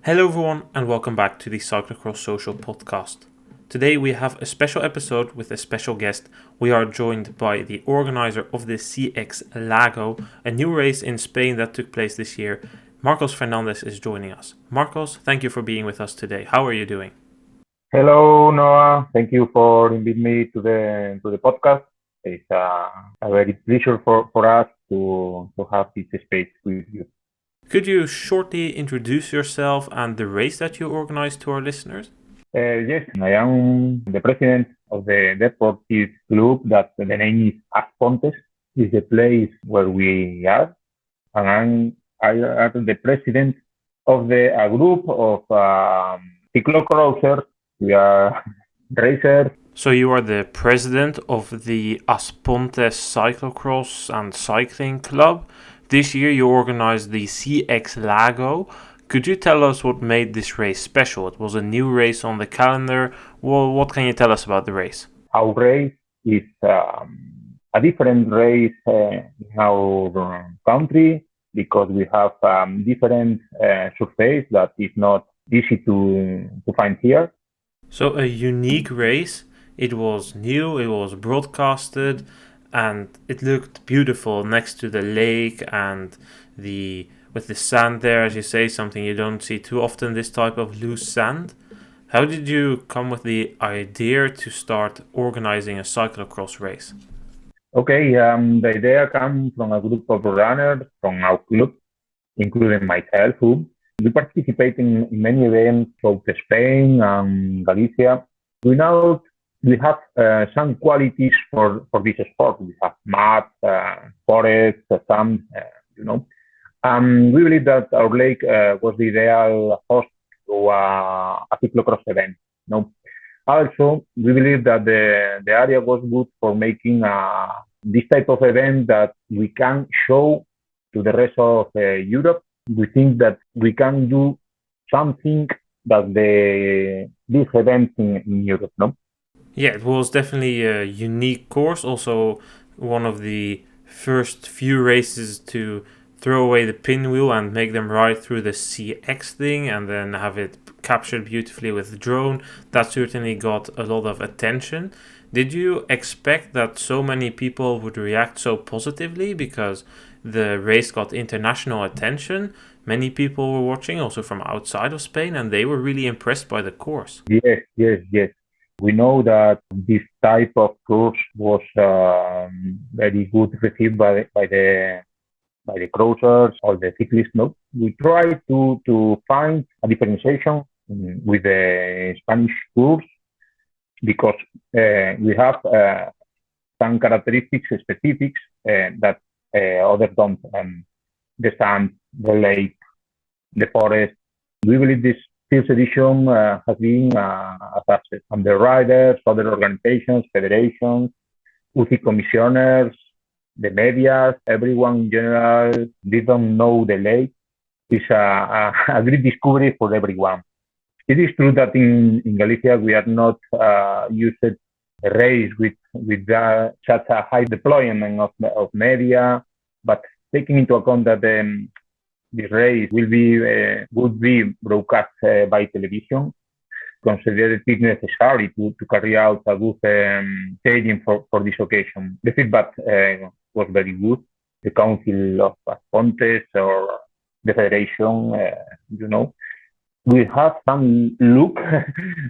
Hello everyone and welcome back to the Cyclocross Social Podcast. Today we have a special episode with a special guest. We are joined by the organizer of the CX Lago, a new race in Spain that took place this year. Marcos Fernandez is joining us. Marcos, thank you for being with us today. How are you doing? Hello, Noah. Thank you for inviting me to the podcast. It's a very pleasure for us to have this space with you. Could you shortly introduce yourself and the race that you organized to our listeners? Yes, I am the president of the Deportes Club that the name is As Pontes, is the place where we are. And I am the president of a group of cyclocrossers. We are racers. So you are the president of the As Pontes Cyclocross and Cycling Club. This year you organized the CX Lago. Could you tell us what made this race special? It was a new race on the calendar. Well, what can you tell us about the race? Our race is a different race in our country because we have different surface that is not easy to find here. So a unique race. It was new, it was broadcasted, and it looked beautiful next to the lake and with the sand there, as you say, something you don't see too often, this type of loose sand. How did you come with the idea to start organizing a cyclocross race? Okay, the idea comes from a group of runners from our club, including myself, who we participate in many events throughout Spain and Galicia. We know we have some qualities for this sport. We have mud, forest, sand, we believe that our lake was the ideal host to a cyclocross event. Also, we believe that the area was good for making this type of event that we can show to the rest of Europe. We think that we can do something that this event in Europe, no? Yeah, it was definitely a unique course. Also, one of the first few races to throw away the pinwheel and make them ride through the CX thing and then have it captured beautifully with the drone. That certainly got a lot of attention. Did you expect that so many people would react so positively? Because the race got international attention. Many people were watching also from outside of Spain and they were really impressed by the course. Yes. We know that this type of course was very good received by the crossers or the cyclists. No, we try to find a differentiation with the Spanish course because we have some characteristics specifics that others don't. The sand, the lake, the forest. We believe this first edition has been a success. And the riders, other organizations, federations, UCI commissioners, the media, everyone in general didn't know the lake. It's a great discovery for everyone. It is true that in Galicia we are not used to a race with such a high deployment of media, but taking into account that this race would be broadcast by television, considered it necessary to carry out a good staging for this occasion. The feedback was very good. The Council of As Pontes or the Federation, we have some look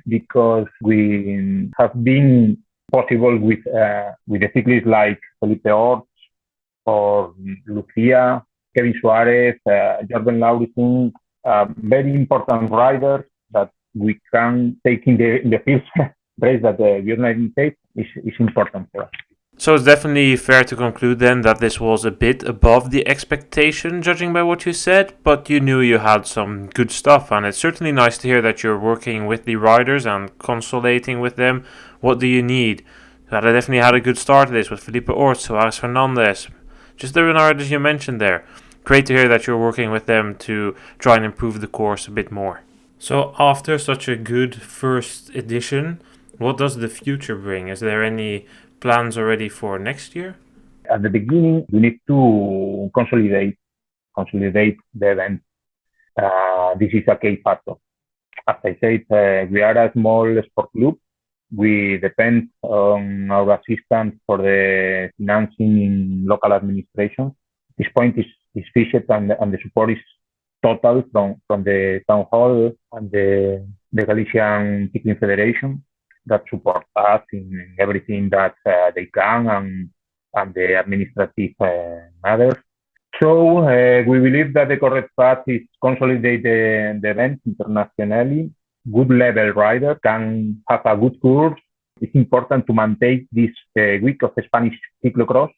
because we have been possible with the cyclists like Felipe Orts or Lucia, Kevin Suarez, Jordan Laurison, very important riders that we can take in the first race that the United States is important for us. So it's definitely fair to conclude then that this was a bit above the expectation, judging by what you said, but you knew you had some good stuff, and it's certainly nice to hear that you're working with the riders and consolidating with them. What do you need? I definitely had a good start to this with Felipe Orts, Suarez Fernandez, just the riders you mentioned there. Great to hear that you're working with them to try and improve the course a bit more. So after such a good first edition, what does the future bring? Is there any plans already for next year? At the beginning, we need to consolidate the event. This is a key factor. As I said, we are a small sport club. We depend on our assistance for the financing in local administration. This point is fixed, and the support is total from the town hall and the Galician Cycling Federation that support us in everything that they can, and the administrative matters. So we believe that the correct path is consolidate the event internationally. Good level rider can have a good course. It's important to maintain this week of Spanish cyclocross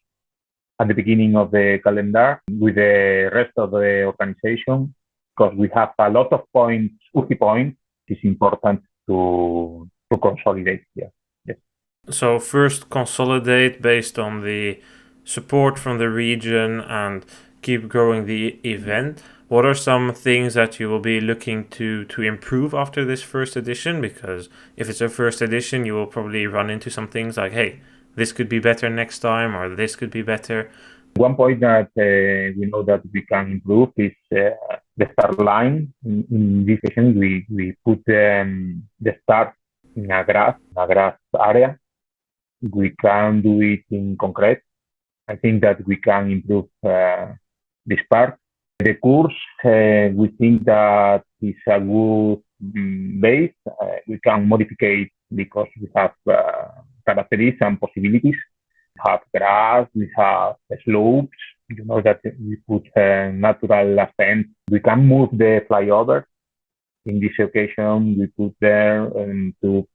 at the beginning of the calendar with the rest of the organization, because we have a lot of points, 50 points. It's important to consolidate here. Yes. So first consolidate based on the support from the region and keep growing the event. What are some things that you will be looking to improve after this first edition? Because if it's a first edition, you will probably run into some things like, hey, this could be better next time, or this could be better. One point that we know that we can improve is the start line. In this session, we put the start in a grass area. We can do it in concrete. I think that we can improve this part. The course, we think that is a good base. We can modify it because we have characteristics and possibilities. We have grass, we have slopes. You know that we put natural ascent. We can move the flyover. In this occasion, we put there to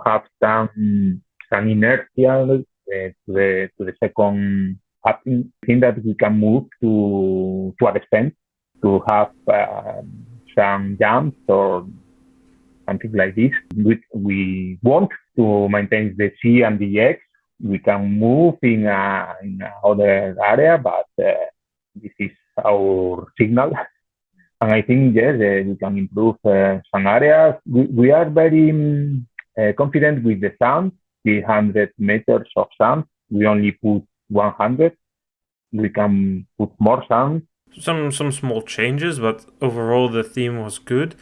have some inertia to the second. I think that we can move to an extent to have some jumps or something like this. We want to maintain the C and the X. We can move in other area, but this is our signal. And I think, yes, we can improve some areas. We are very confident with the sound, 300 meters of sound. We only put 100. We can put more sound. Some small changes, but overall the theme was good.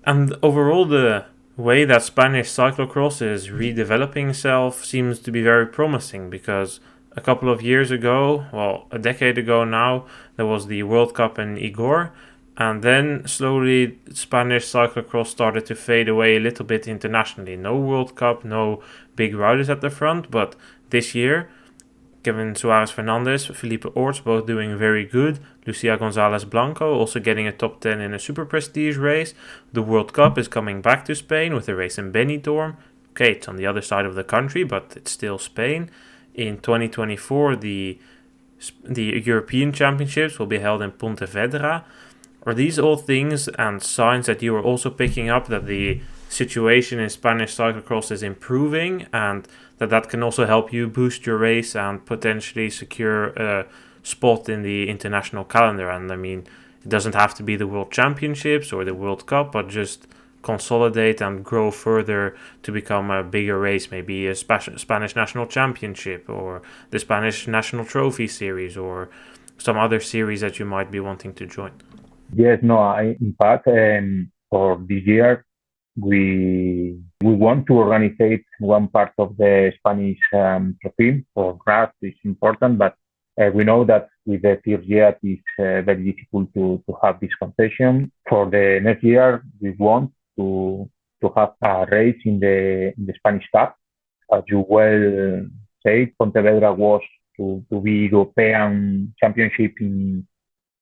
And overall the way that Spanish cyclocross is redeveloping itself seems to be very promising, because a couple of years ago, well, a decade ago now, there was the World Cup in Igor, and then slowly Spanish cyclocross started to fade away a little bit internationally. No World Cup, no big riders at the front, but this year Kevin Suarez Fernandez, Felipe Orts both doing very good. Lucia Gonzalez Blanco also getting a top 10 in a super prestige race. The World Cup is coming back to Spain with a race in Benidorm. Okay, it's on the other side of the country, but it's still Spain. In 2024, the European Championships will be held in Pontevedra. Are these all things and signs that you are also picking up that the situation in Spanish cyclocross is improving, and that can also help you boost your race and potentially secure a spot in the international calendar? And I mean, it doesn't have to be the World Championships or the World Cup, but just consolidate and grow further to become a bigger race, maybe a Spanish National Championship or the Spanish National Trophy Series or some other series that you might be wanting to join. Yes, no, in fact, for this year, we want to organize one part of the Spanish trophy for grass. It's important, but we know that with the first year it's very difficult to have this concession. For the next year, we want to have a race in the Spanish Cup. As you well say, Pontevedra was to be European Championship in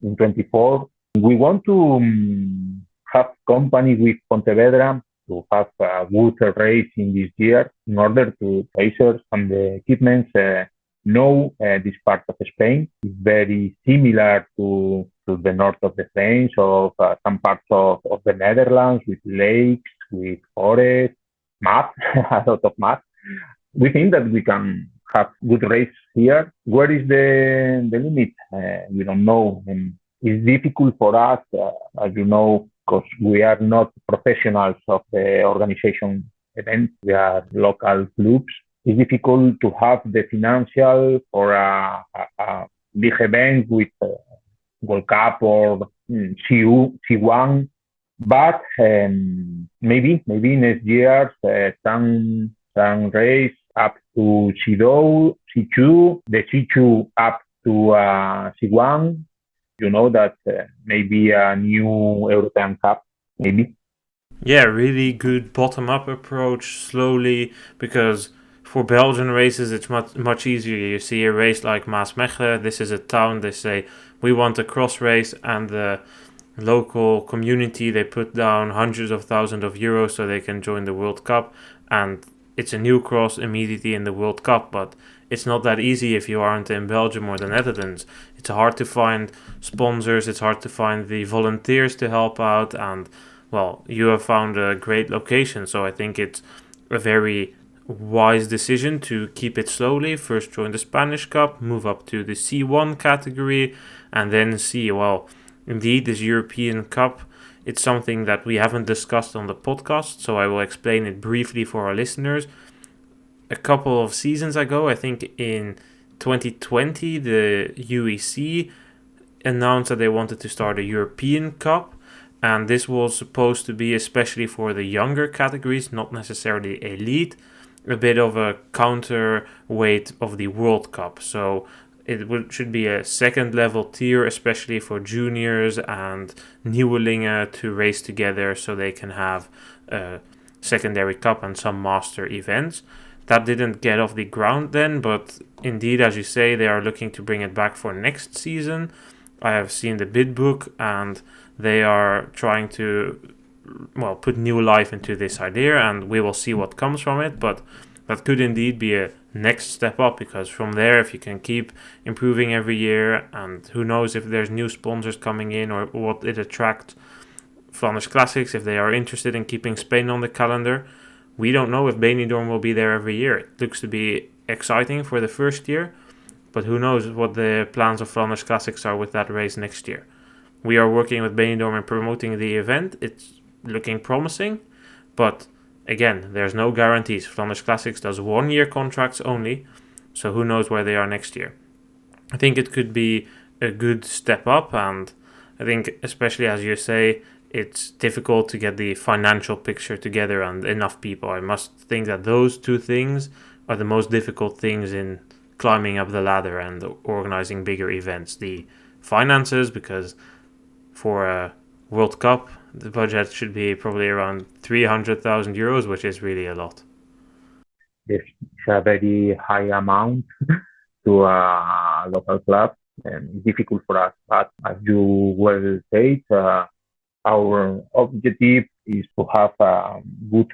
24. We want to have company with Pontevedra to have a good race in this year in order to racers and the equipment know this part of Spain. It's very similar to the north of the Plains of some parts of the Netherlands with lakes, with forest, mud, a lot of mud. We think that we can have good race here. Where is the limit? We don't know. And it's difficult for us, as you know, because we are not professionals of the organization event. We are local clubs. It's difficult to have the financial for a big event with World Cup or C1. But maybe next year some race up to C2, the C2 up to C1. You know that maybe a new European Cup, maybe. Yeah, really good bottom up approach, slowly, because for Belgian races it's much easier. You see a race like Maasmechelen, this is a town, they say we want a cross race, and the local community they put down hundreds of thousands of euros so they can join the World Cup, and it's a new cross immediately in the World Cup. But it's not that easy if you aren't in Belgium or the Netherlands. It's hard to find sponsors, it's hard to find the volunteers to help out, and well, you have found a great location, so I think it's a very wise decision to keep it slowly. First join the Spanish Cup, move up to the C1 category, and then see, well, indeed, this European Cup, it's something that we haven't discussed on the podcast, so I will explain it briefly for our listeners. A couple of seasons ago, I think in 2020, the UEC announced that they wanted to start a European Cup, and this was supposed to be, especially for the younger categories, not necessarily elite, a bit of a counterweight of the World Cup. So should be a second level tier, especially for juniors and nieuwelingen to race together, so they can have a secondary cup and some master events. That didn't get off the ground then, but indeed, as you say, they are looking to bring it back for next season. I have seen the bid book, and they are trying to, well, put new life into this idea, and we will see what comes from it. But that could indeed be a next step up, because from there, if you can keep improving every year, and who knows if there's new sponsors coming in or what it attracts Flanders Classics, if they are interested in keeping Spain on the calendar. We don't know if Benidorm will be there every year. It looks to be exciting for the first year, but who knows what the plans of Flanders Classics are with that race next year. We are working with Benidorm and promoting the event. It's looking promising, but again, there's no guarantees. Flanders Classics does 1 year contracts only, so who knows where they are next year. I think it could be a good step up, and I think, especially as you say, it's difficult to get the financial picture together and enough people. I must think that those two things are the most difficult things in climbing up the ladder and organizing bigger events. The finances, because for a World Cup, the budget should be probably around 300,000 euros, which is really a lot. It's a very high amount to a local club, and it's difficult for us. But as you well said, our objective is to have a good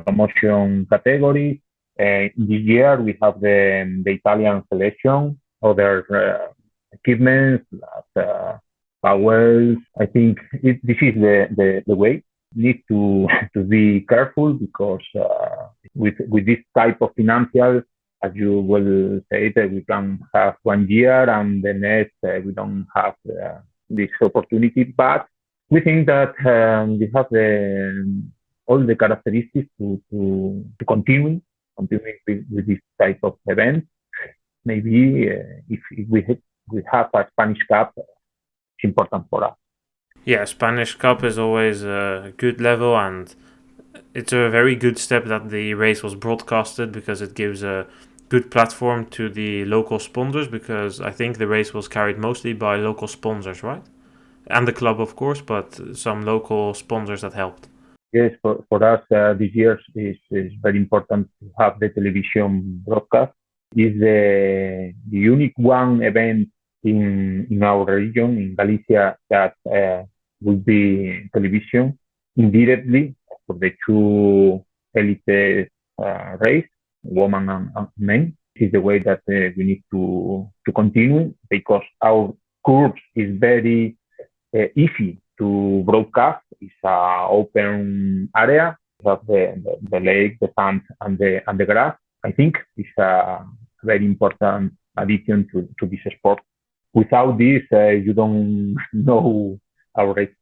promotion category. This year we have the Italian selection, other equipment, powers. I think this is the way. Need to be careful, because with this type of financial, as you will say, that we can have 1 year and the next we don't have this opportunity. But we think that we have all the characteristics to continue with this type of event. Maybe if we have a Spanish Cup, it's important for us. Yeah, Spanish Cup is always a good level, and it's a very good step that the race was broadcasted, because it gives a good platform to the local sponsors, because I think the race was carried mostly by local sponsors, right? And the club, of course, but some local sponsors that helped. Yes, for us, this year is very important to have the television broadcast. It's the unique one event in our region, in Galicia, that will be television indirectly for the two elite race, women and men. Is the way that we need to continue, because our course is very easy to broadcast. It's an open area. You have the lake, the sand, and the grass. I think it's a very important addition to this sport. Without this, you don't know our race.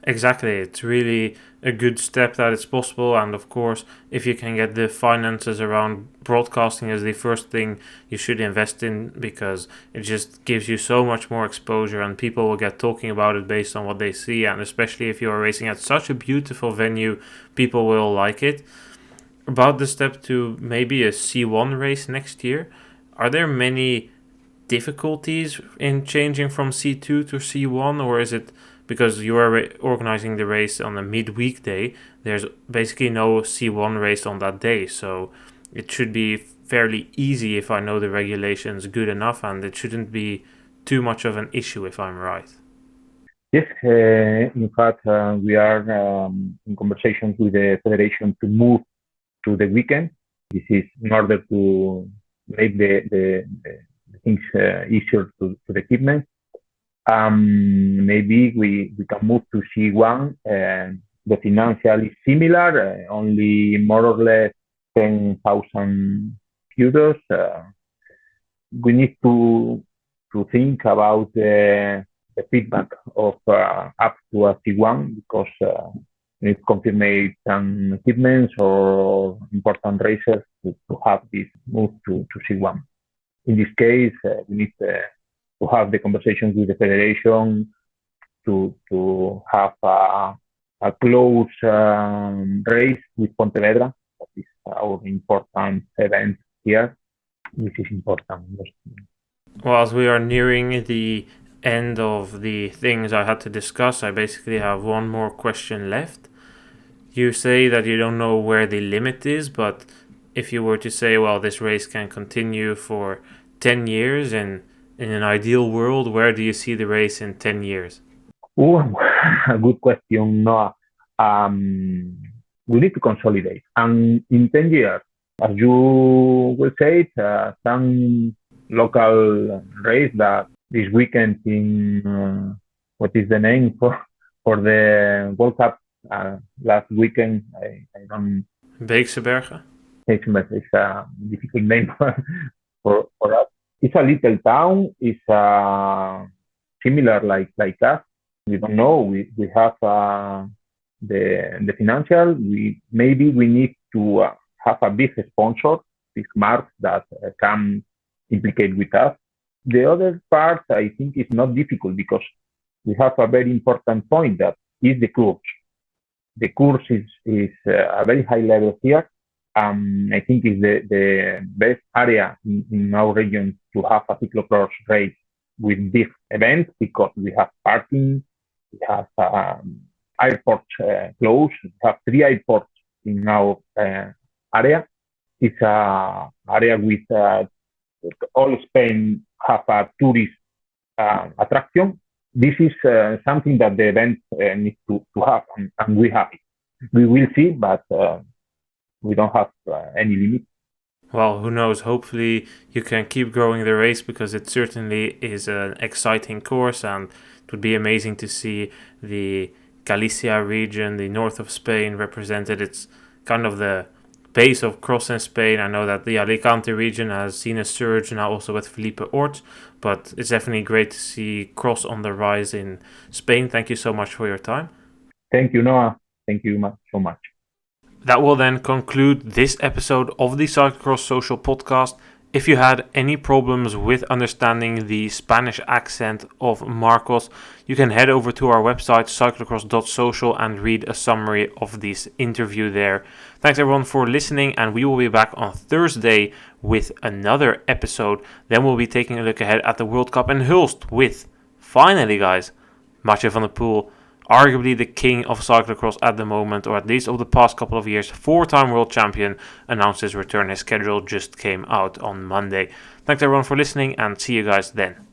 Exactly, it's really a good step that it's possible, and of course, if you can get the finances around broadcasting as the first thing you should invest in, because it just gives you so much more exposure, and people will get talking about it based on what they see, and especially if you are racing at such a beautiful venue, people will like it. About the step to maybe a C1 race next year, are there many difficulties in changing from C2 to C1, or is it because you are organizing the race on a midweek day, there's basically no C1 race on that day, so it should be fairly easy if I know the regulations good enough, and it shouldn't be too much of an issue if I'm right. Yes, in fact, we are in conversations with the federation to move to the weekend. This is in order to make the things easier to the equipment. Maybe we can move to C1. The financial is similar, only more or less 10,000 euros. We need to think about the feedback of up to a C1 because we need to confirm some equipments or important races to have this move to C1. In this case, we need to have the conversations with the federation to have a close race with Pontevedra. That is our important event here. This is important. Well, as we are nearing the end of the things I had to discuss, I basically have one more question left. You say that you don't know where the limit is, but if you were to say, well, this race can continue for 10 years, and in an ideal world, where do you see the race in 10 years? A good question, Noah. We need to consolidate. And in 10 years, as you will say, some local race that this weekend in, what is the name for the World Cup last weekend? I don't. Beekse Bergen? It's a difficult name for us. It's a little town. It's similar like us. We don't know. We have the financial. Maybe we need to have a big sponsor, big marks that can implicate with us. The other part, I think, is not difficult because we have a very important point that is the course. The course is a very high level here. I think it's the best area in our region to have a cyclocross race with big events because we have parking, we have airports close, we have 3 airports in our area. It's an area with all Spain have a tourist attraction. This is something that the event needs to have, and we have it. We will see, but we don't have any limit. Well, who knows? Hopefully you can keep growing the race because it certainly is an exciting course, and it would be amazing to see the Galicia region, the north of Spain, represented. It's kind of the base of cross in Spain. I know that the Alicante region has seen a surge now also with Felipe Ort, but it's definitely great to see cross on the rise in Spain. Thank you so much for your time. Thank you, Noah. Thank you so much. That will then conclude this episode of the Cyclocross Social Podcast. If you had any problems with understanding the Spanish accent of Marcos, you can head over to our website cyclocross.social and read a summary of this interview there. Thanks everyone for listening, and we will be back on Thursday with another episode. Then we'll be taking a look ahead at the World Cup in Hulst with, finally guys, Mathieu van der Poel, arguably the king of cyclocross at the moment, or at least of the past couple of years, 4-time world champion, announced his return. His schedule just came out on Monday. Thanks everyone for listening, and see you guys then.